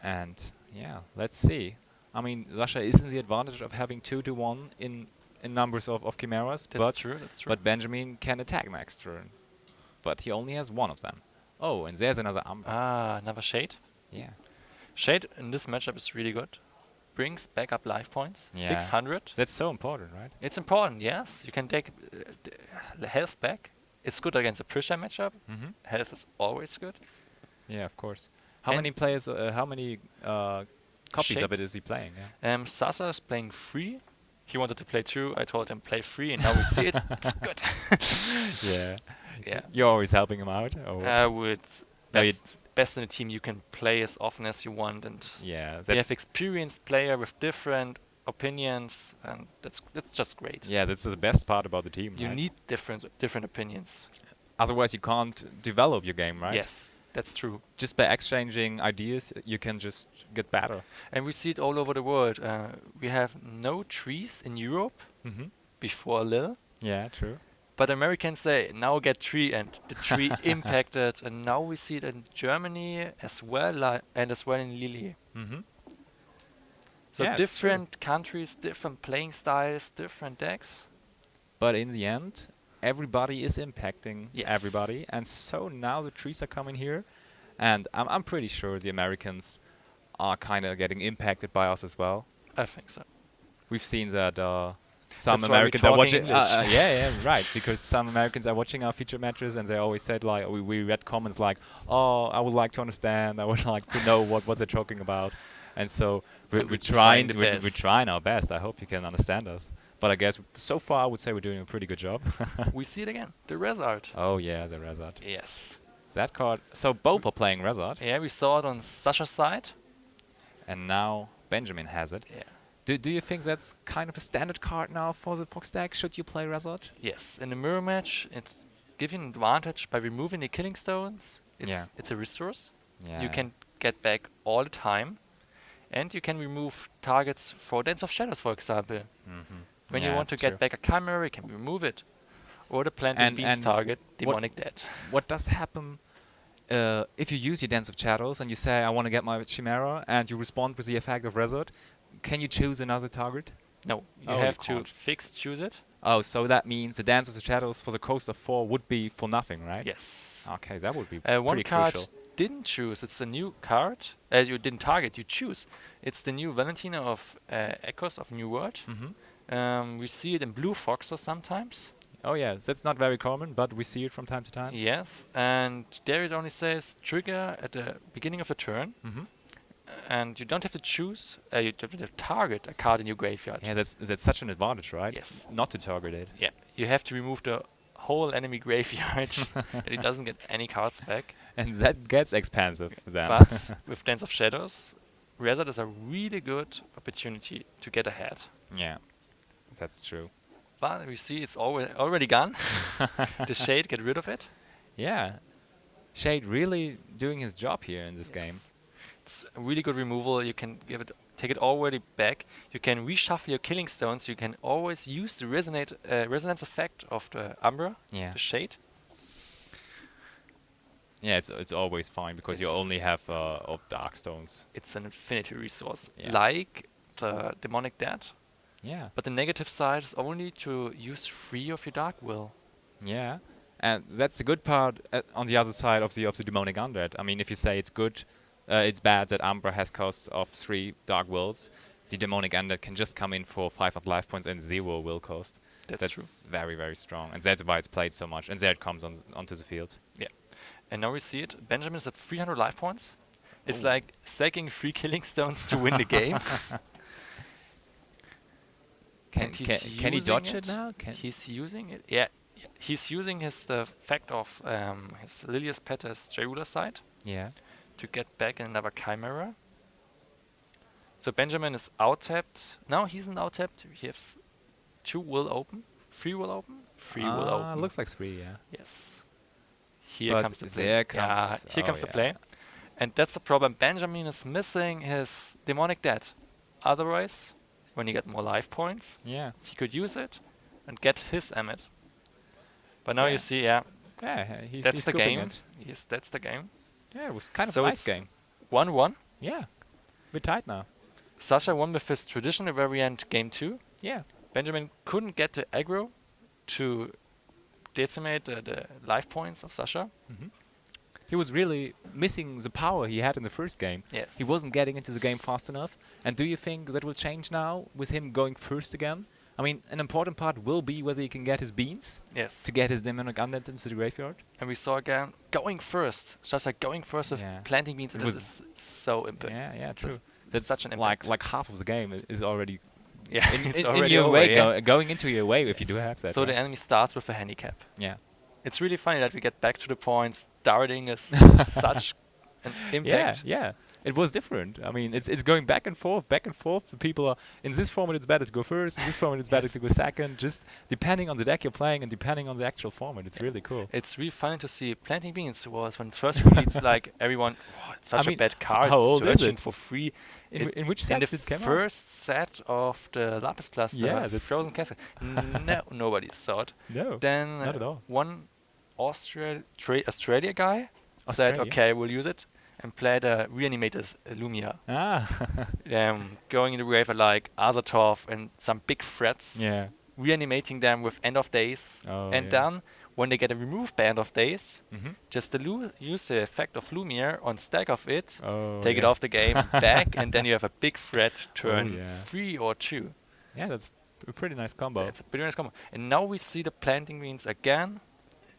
And yeah, let's see. I mean, Sasha is in the advantage of having 2-1 in numbers of chimeras, That's true. That's true. but Benjamin can attack next turn. But he only has 1 of them. Oh, and there's another Amber. Another Shade. Yeah. Shade in this matchup is really good. Brings back up life points. Yeah. 600. That's so important, right? It's important, yes. You can take the health back. It's good against a pressure matchup. Mm-hmm. Health is always good. Yeah, of course. How And many players? How many copies of Shades? it is he playing? Yeah. Sasa is playing 3. He wanted to play 2. I told him play 3, and now we see it. It's good. Yeah. Yeah. You're always helping him out. Or With No, you best in the team, you can play as often as you want, and yeah, we that's have experienced player with different opinions, and that's just great. yeah, that's the best part about the team. You right? need different opinions. Otherwise, you can't develop your game, right? Yes, that's true. Just by exchanging ideas, you can just get better. And we see it all over the world. We have no trees in Europe Mm-hmm. before Lil. Yeah, true. But Americans say, now get tree, and the tree impacted. And now we see it in Germany as well, and as well in Lille. Mm-hmm. So Yeah, it's true. different countries, different playing styles, different decks. But in the end, everybody is impacting Yes. everybody, and so now the trees are coming here, and I'm pretty sure the Americans are kind of getting impacted by us as well. I think so. We've seen that some That's why we're Americans are talking watching. English. Yeah, right. Because some Americans are watching our feature matches, and they always said like, we read comments like, "Oh, I would like to understand. I would like to know what they're talking about." And so we're And we're trying. trying the We're best. trying our best. I hope you can understand us. But I guess so far I would say we're doing a pretty good job. We see it again. The result. Oh yeah, the Rezard. Yes. That card. So both are playing Rezard, Yeah, we saw it on Sasha's side. and now Benjamin has it. Yeah. Do you think that's kind of a standard card now for the Fox deck? Should you play Rezard? Yes. In the mirror match, it gives you an advantage by removing the killing stones. Yeah. It's a resource. Yeah. You can get back all the time. And you can remove targets for Dance of Shadows, for example. Mm-hmm. When you want to get back a Chimera, you can remove it. Or the Planting Beans and target, what- Demonic Dead. What does happen if you use your Dance of Shadows and you say, I want to get my Chimera, and you respond with the effect of Rezard? Can you choose another target? No, you Oh, you have to can't. choose it. Oh, so that means the Dance of the Shadows for the Coast of 4 would be for nothing, right? Yes. Okay, that would be One pretty card crucial. didn't choose. It's a new card. As you didn't target, you choose. It's the new Valentina of Echoes of New World. Mm-hmm. We see it in Blue Foxes sometimes. Oh yeah, that's not very common, but we see it from time to time. Yes. And there it only says trigger at the beginning of the turn. Mm-hmm. And you don't have to choose. You don't have to target a card in your graveyard. Yeah, that's such an advantage, right? Yes. Not to target it. Yeah. You have to remove the whole enemy graveyard. And it doesn't get any cards back. And that gets expensive then. But with Dance of Shadows, Rezard is a really good opportunity to get ahead. Yeah, that's true. But we see it's already gone. The Shade, get rid of it. Yeah, Shade really doing his job here in this game. It's a really good removal. You can take it already back. You can reshuffle your killing stones. You can always use the resonance effect of the Umbra, Yeah. the Shade. Yeah, it's always fine because you It's- only have Dark Stones. It's an infinity resource, Yeah. like the Demonic Dead. Yeah. But the negative side is only to use 3 of your Dark Will. Yeah, and that's the good part on the other side of the Demonic Undead. I mean, if you say it's good, it's bad that Umbra has cost of 3 Dark Wills, the Demonic Undead can just come in for 500 life points and 0 will cost. That's true. Very, very strong, and that's why it's played so much. And there it comes onto the field. And now we see it. Benjamin is at 300 life points. It's Oh. like stacking 3 killing stones to win the game. And he's Can he dodge using it now? Can He's using it. Yeah. He's using the fact of his Lilia's Petter's Jaiula side yeah. to get back another Chimera. So Benjamin is out-tapped. No, he's not out-tapped. He has 2 will open. 3 will open. 3 will open. Looks like 3, yeah. Yes. Here But comes the play. there Yeah, comes- here oh comes the yeah. play. And that's the problem. Benjamin is missing his Demonic Dead. Otherwise, when he get more life points, Yeah. he could use it and get his Emmet. But now Yeah. you see, yeah, Yeah, he's that's the scooping game. it. Yes, that's the game. Yeah, it was kind of So a nice it's game. 1-1. Yeah. We're tight now. Sasha won with his traditional variant game 2. Yeah. Benjamin couldn't get the aggro to decimate the life points of Sasha. Mm-hmm. He was really missing the power he had in the first game. Yes. He wasn't getting into the game fast enough. And do you think that will change now with him going first again? I mean, an important part will be whether he can get his beans Yes. to get his Demonic Undead into the graveyard. And we saw again going first. Sasha going first with Yeah. planting beans. It This was- is so impact. Yeah, That's true. That's such an impact. like half of the game is already Yeah, in, it's in already your over, way, yeah. going into your way if you do have that. So the right? enemy starts with a handicap. Yeah. It's really funny that we get back to the point. Starting is such an impact. Yeah. It was different. I mean, it's going back and forth. The people are in this format. It's better to go first. In this format, it's better Yes. to go second. Just depending on the deck you're playing and depending on the actual format. It's really cool. It's really funny to see planting beans was when it's first released. Like everyone, oh, it's such I mean, a bad card. how old is searching it? for free. In which In set the did it come out? first set of the Lapis Cluster, Yeah, that's- Frozen Castle. No, nobody saw it. No, Then not at all. one Australia guy Australia? said, "Okay, we'll use it," and played a Reanimator's Lumia. Ah, Going in the river like Azatov and some big threats. yeah. reanimating them with end of days. Oh, And yeah. then, when they get removed by end of days, Mhm. just use the effect of Lumiere on stack of it, Oh, take it yeah. off the game, back, and then you have a big threat turn yeah. 3 or 2. Yeah, that's a pretty nice combo. That's a pretty nice combo. And now we see the planting beans again,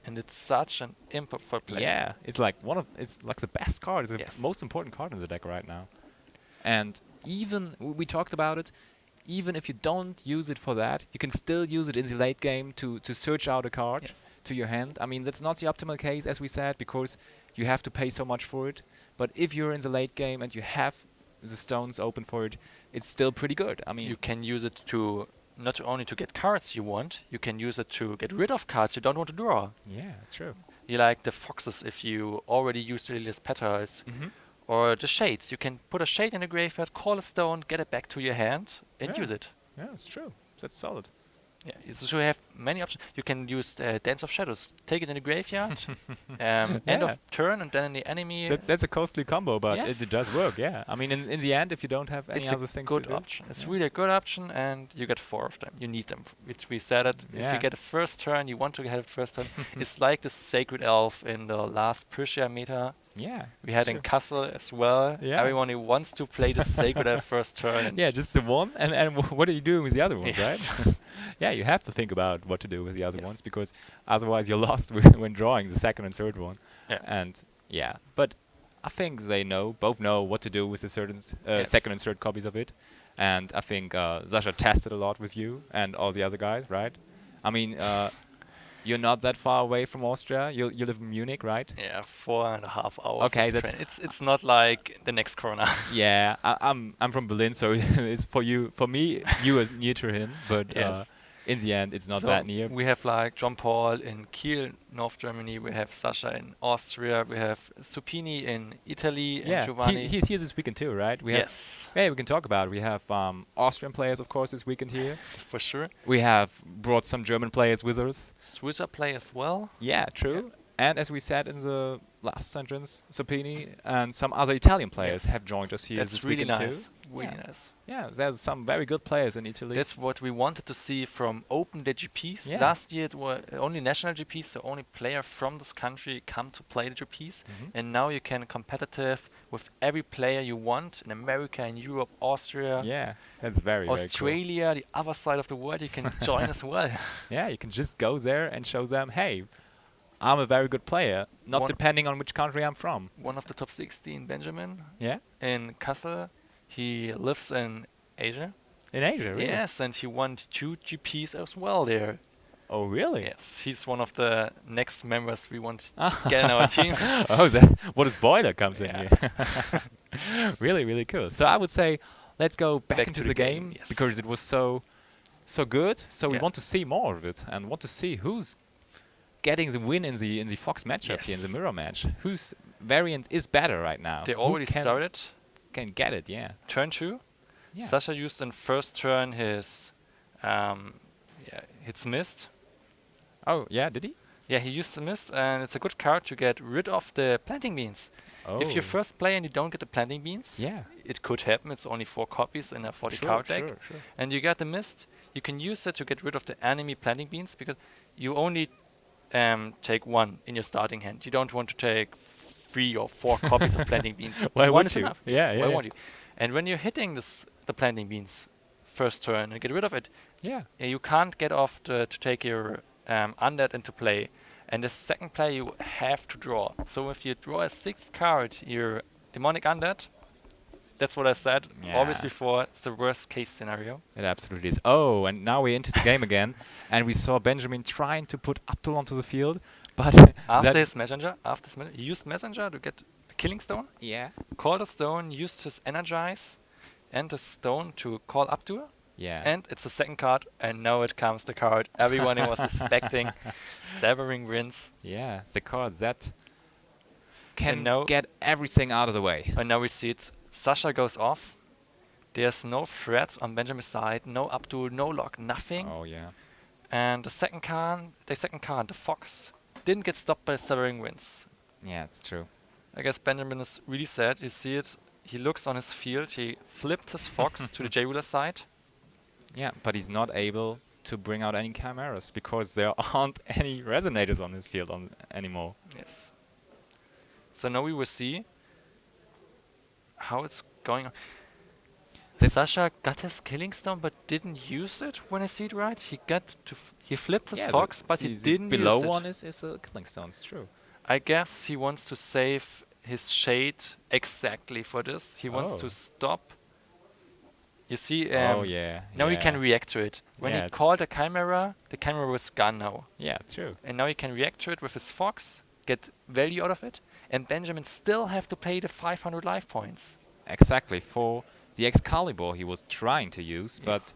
and it's such an input for playing. Yeah, it's like it's like the best card. It's the Yes. most important card in the deck right now. And even we talked about it. Even if you don't use it for that, you can still use it in the late game to search out a card Yes. to your hand. I mean, that's not the optimal case, as we said, because you have to pay so much for it. But if you're in the late game and you have the stones open for it, it's still pretty good. I mean, You can use it to not only to get cards you want, you can use it to get rid of cards you don't want to draw. yeah, true. You like the foxes if you already used Lilia's petals, Mm-hmm. or the shades. You can put a shade in the graveyard, call a stone, get it back to your hand, and Yeah. use it. Yeah, it's true. That's solid. Yeah, so you have many options. You can use Dance of Shadows. Take it in the graveyard, end Yeah. of turn, and then the enemy. That's a costly combo, but Yes. it does work. Yeah, I mean, in the end, if you don't have any It's other a thing good to do, option. It's yeah. really a good option, and you get 4 of them. You need them. Which we said it. If Yeah. you get a first turn, you want to get a first turn. It's like the Sacred Elf in the last Prussia meta. Yeah, We had in sure. Kassel as well. Yeah. Everyone who wants to play the Sacred Elf first turn. And Yeah, just the one, and what are you doing with the other ones, Yes. right? Yeah, you have to think about what to do with the other Yes. ones, because otherwise you're lost when drawing the second and third one. Yeah. And yeah, but I think they both know what to do with the Yes. second and third copies of it. And I think Sascha tested a lot with you and all the other guys, right? I mean, you're not that far away from Austria. You live in Munich, right? Yeah, 4.5 hours. Okay, of that's- train. It's not like the next corner. Yeah, I'm from Berlin, so it's for me, you are near to him, but Yes. in the end, it's not So that near. We have like John Paul in Kiel, North Germany. We have Sascha in Austria. We have Supini in Italy. And Yeah, Giovanni. he's here this weekend too, right? We have, Yes, yeah, we can talk about it. We have Austrian players, of course, this weekend here. for sure. We have brought some German players with us. Swisser play as well. Yeah, true. And as we said in the last sentence, Supini and some other Italian players Yes. have joined us here That's this really weekend nice. too. Really Yeah. nice. Yeah, there's some very good players in Italy. That's what we wanted to see from Open the GPs. Yeah. Last year it were only national GPs, so only player from this country come to play the GPs. Mhm. And now you can competitive with every player you want in America, in Europe, Austria, Yeah, that's very cool. Australia, the other side of the world. You can join as well. Yeah, you can just go there and show them, hey, I'm a very good player, not One- depending on which country I'm from. One of the top 16, Benjamin, Yeah, in Kassel. He lives in Asia. in Asia, really? Yes, and he won 2 GPs as well there. Oh, really? Yes, he's one of the next members we want to get in our team. Oh, what a spoiler comes in Yeah. here. Really, really cool. So I would say, let's go back into to the the game, game, yes. because it was so good. So we Yeah. want to see more of it and want to see who's getting the win in the Fox matchup here in the Yes. mirror match. Whose variant is better right now? They Who already can, started. Can get it, yeah. Turn 2. Yeah. Sascha used in first turn his hits mist. Oh, yeah, did he? Yeah, he used the mist, and it's a good card to get rid of the planting beans. Oh. If you first play and you don't get the planting beans, Yeah. it could happen. It's only 4 copies in a 40 Sure, card deck. sure. And you get the mist, you can use it to get rid of the enemy planting beans, because you only take 1 in your starting hand. You don't want to take 3 or 4 copies of planting beans. Why 1 would is you? enough. Yeah, yeah. Why yeah. won't you? And when you're hitting the planting beans first turn and get rid of it, Yeah. you can't get off to take your undead into play. And the second play you have to draw. So if you draw a 6th card, your demonic undead, that's what I said always Yeah. before, it's the worst case scenario. It absolutely is. Oh, and now we're into the game again, and we saw Benjamin trying to put Abdul onto the field, but After that- his messenger, he used messenger to get a killing stone, yeah, called a stone, used his energize and the stone to call Abdur. yeah, And it's the second card, and now it comes the card everyone was expecting, Severing Winds. yeah, the card that can now- get everything out of the way. And now we see it. Sascha goes off. There's no threat on Benjamin's side, no Abdul, no lock, nothing. Oh yeah, And the second card, the Fox, didn't get stopped by Severing Winds. yeah, it's true. I guess Benjamin is really sad. You see it. He looks on his field. He flipped his Fox to the J-Ruler side. Yeah, but he's not able to bring out any chimeras because there aren't any resonators on his field anymore. Yes. So now we will see how it's going on. Sascha got his killing stone, but didn't use it. When I see it right, he flipped his fox, but he didn't use it. Below one is a killing stone. It's true. I guess he wants to save his shade exactly for this. He wants to stop. You see, now he can react to it. When he called the chimera was gone now. Yeah, true. And now he can react to it with his fox, get value out of it, and Benjamin still have to pay the 500 life points. Exactly, for the Excalibur he was trying to use, but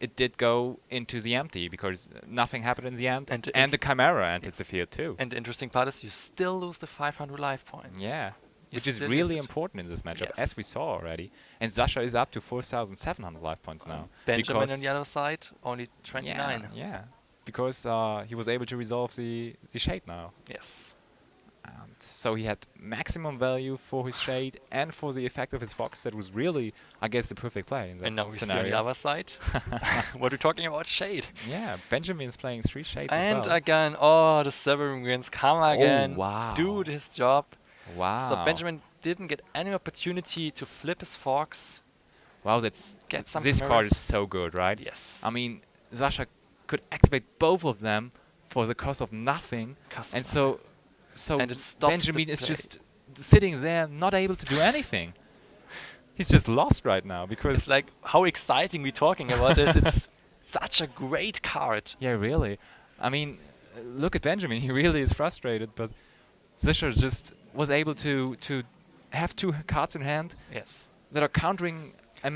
it did go into the empty because nothing happened in the end, and the chimera entered the field too. And the interesting part is you still lose the 500 life points. Yeah. Which is really important in this matchup, as we saw already. And Sascha is up to 4,700 life points now. Benjamin on the other side, only 29. Yeah, because he was able to resolve the shade now. Yes. And so he had maximum value for his shade and for the effect of his fox. That was really, I guess, the perfect play in that And now we scenario. see on the other side. What are we talking about? Shade. Yeah, Benjamin's playing 3 shades as well. And again, the Severin wins. Come again. Oh, wow. Do his job. Wow. So Benjamin didn't get any opportunity to flip his fox. Wow, this card is so good, right? Yes. I mean, Sascha could activate both of them for the cost of nothing. So Benjamin is just sitting there, not able to do anything. He's just lost right now because it's like how exciting we're talking about this. It's such a great card. Yeah, really. I mean, look at Benjamin. He really is frustrated, but Sascha just was able to have 2 cards in hand that are countering. And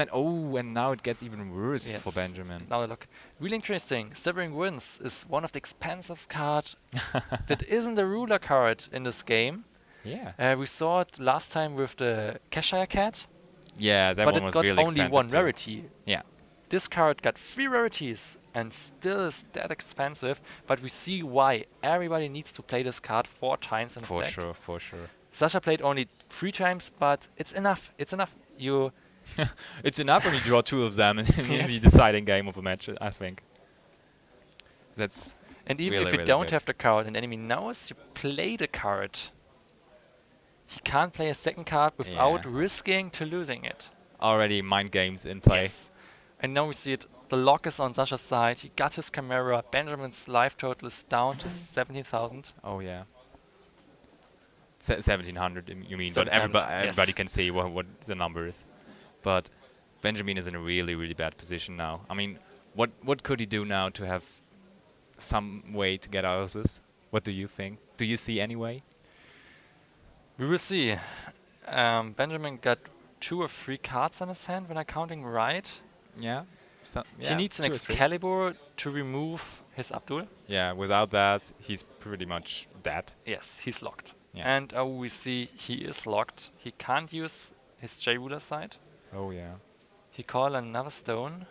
now it gets even worse for Benjamin. Now look, really interesting. Severin wins is one of the expensive cards that isn't a ruler card in this game. Yeah. We saw it last time with the Cheshire Cat. Yeah, that one was really expensive. But it got only 1 rarity. Yeah. This card got 3 rarities and still is that expensive. But we see why everybody needs to play this card 4 times in his deck. For sure. Sascha played only 3 times, but it's enough. It's enough. It's enough when you draw 2 of them in the deciding game of a match, I think. And even if you don't have the card and the enemy knows you play the card, he can't play a second card without risking to losing it. Already mind games in play. Yes. And now we see it. The lock is on Sascha's side. He got his chimera. Benjamin's life total is down to 17,000. Oh yeah. 1,700 you mean, but 700, everybody can see what the number is. But Benjamin is in a really, really bad position now. I mean, what could he do now to have some way to get out of this? What do you think? Do you see any way? We will see. Benjamin got 2 or 3 cards on his hand when I'm counting right. Yeah. He needs an Excalibur to remove his Abdul. Yeah, without that, he's pretty much dead. Yes, he's locked. Yeah. And we see he is locked. He can't use his J-Ruler side. Oh yeah. He called another stone.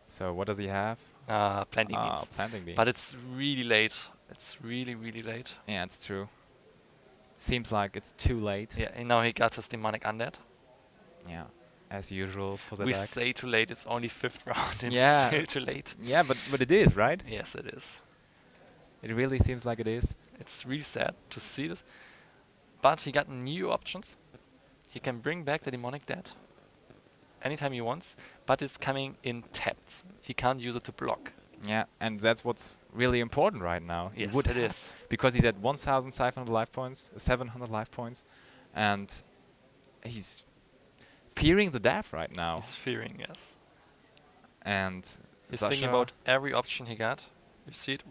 So what does he have? Planting beans. Planting beans. But it's really late. It's really, really late. Yeah, it's true. Seems like it's too late. Yeah, and now he got his demonic undead. Yeah, as usual for the we deck. We say too late. It's only 5th round and it's still too late. Yeah, but it is, right? Yes, it is. It really seems like it is. It's really sad to see this. But he got new options. He can bring back the demonic dead anytime he wants, but it's coming in tapped. He can't use it to block. Yeah, and that's what's really important right now. Yes, it is. Because he's at 1,500 life points, 700 life points, and he's fearing the death right now. He's fearing, yes. And he's thinking about every option he got. You see it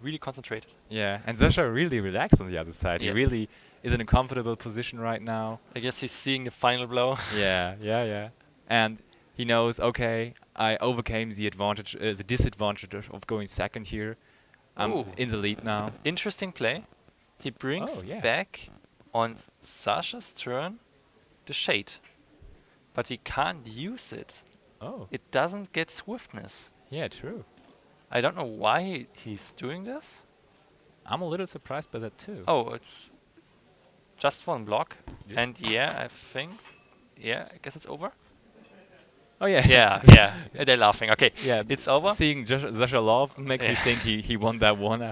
really concentrated. Yeah, and Sascha really relaxed on the other side. Yes. He really is in a comfortable position right now. I guess he's seeing the final blow. Yeah. And he knows, okay, I overcame the disadvantage of going second here. I'm in the lead now. Interesting play. He brings back on Sascha's turn the shade, but he can't use it. Oh. It doesn't get swiftness. Yeah, true. I don't know why he's doing this. I'm a little surprised by that too. Oh, it's just 1 block. And I guess it's over. Oh yeah. Yeah. They're laughing. Okay, Yeah. it's over. Seeing Sascha laugh makes me Yeah. think he won that one.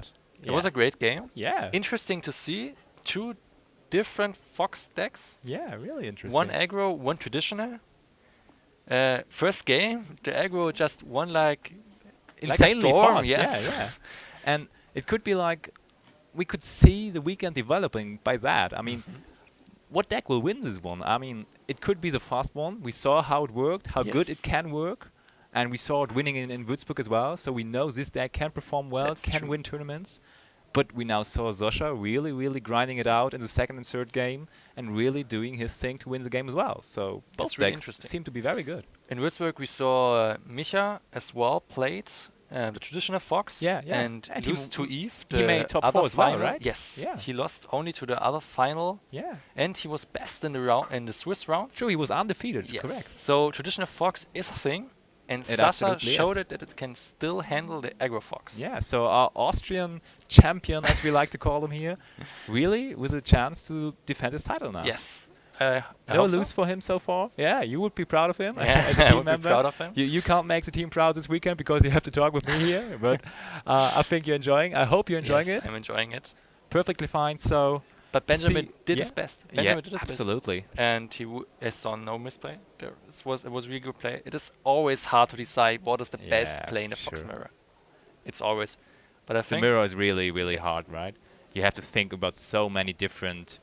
It was a great game. yeah. Interesting to see 2 different Fox decks. Yeah, really interesting. One aggro, one traditional. First game, the aggro just won like a insanely storm, fast. yes. Yeah. And it could be like we could see the weekend developing by that. I mean, what deck will win this one? I mean, it could be the fast one. We saw how it worked, how good it Yes. can work, and we saw it winning in Würzburg as well. So we know this deck can perform well, That's can true. win tournaments. But we now saw Sascha really, really grinding it out in the second and third game and really doing his thing to win the game as well. So both That's really decks interesting. seem to be very good. In Würzburg, we saw Micha as well played the traditional Fox. Yeah. And And he lose to Eve. he the made top other 4 as well, final. right? Yes. Yeah. He lost only to the other final, Yeah. and he was best in the round in the Swiss rounds. True, he was undefeated. Yes. Correct. So traditional Fox is a thing, and It Sascha absolutely showed is. it that it can still handle the aggro Fox. Yeah, so our Austrian champion, as we like to call him here, really with a chance to defend his title now. Yes. I No hope so. lose for him so far. Yeah, you would be proud of him Yeah, as a I team would be member. proud of him. You can't make the team proud this weekend because you have to talk with me here. But I think you're enjoying. I hope you're enjoying Yes, it. I'm enjoying it. Perfectly fine. So But Benjamin See- did yeah. his best. yeah, Benjamin did his absolutely. best. And I saw no misplay. It was really good play. It is always hard to decide what is the best Yeah, play in the Fox sure. mirror. It's always. But I The think mirror is really, really hard, right? You have to think about so many different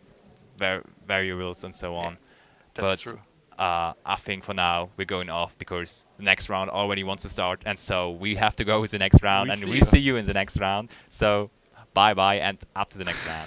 variables and so on. that's but true. I think for now we're going off because the next round already wants to start, and so we have to go with the next round, We and see we you. see you in the next round. So bye bye, and up to the next round.